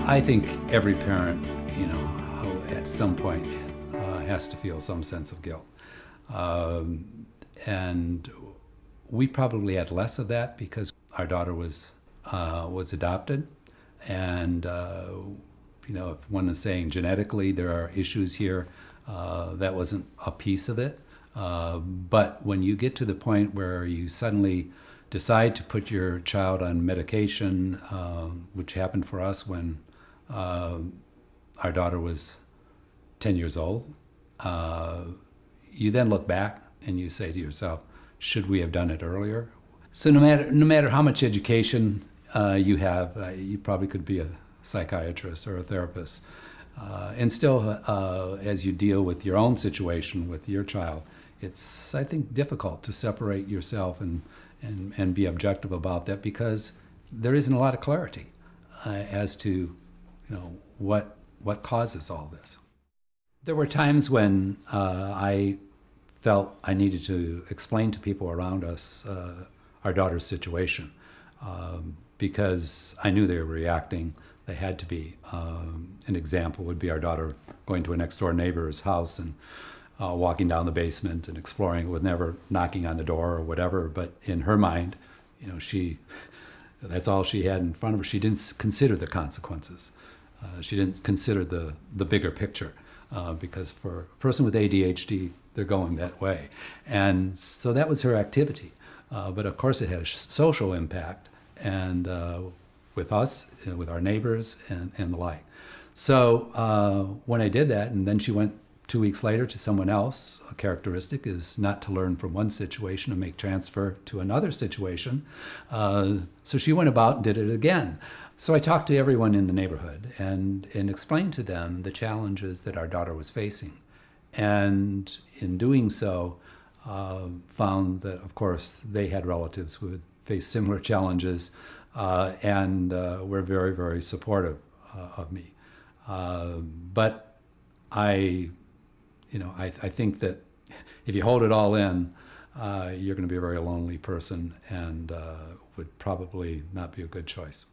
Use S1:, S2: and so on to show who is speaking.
S1: I think every parent, at some point has to feel some sense of guilt. And we probably had less of that because our daughter was adopted. And, if one is saying genetically there are issues here, that wasn't a piece of it. But when you get to the point where you suddenly decide to put your child on medication, which happened for us when our daughter was 10 years old, you then look back and you say to yourself, should we have done it earlier? So no matter how much education you have, you probably could be a psychiatrist or a therapist. And still, as you deal with your own situation with your child, it's, I think, difficult to separate yourself and be objective about that because there isn't a lot of clarity as to, what causes all this. There were times when I felt I needed to explain to people around us our daughter's situation because I knew they were reacting. They had to be. An example would be our daughter going to a next door neighbor's house and walking down the basement and exploring with never knocking on the door or whatever. But in her mind, that's all she had in front of her. She didn't consider the consequences. She didn't consider the bigger picture because for a person with ADHD, they're going that way. And so that was her activity. But of course it had a social impact and with us, with our neighbors and the like. So when I did that, and then she went 2 weeks later to someone else, a characteristic is not to learn from one situation and make transfer to another situation. So she went about and did it again. So I talked to everyone in the neighborhood and explained to them the challenges that our daughter was facing. And in doing so, found that, of course, they had relatives who had faced similar challenges and were very, very supportive of me. But I think that if you hold it all in, you're going to be a very lonely person and would probably not be a good choice.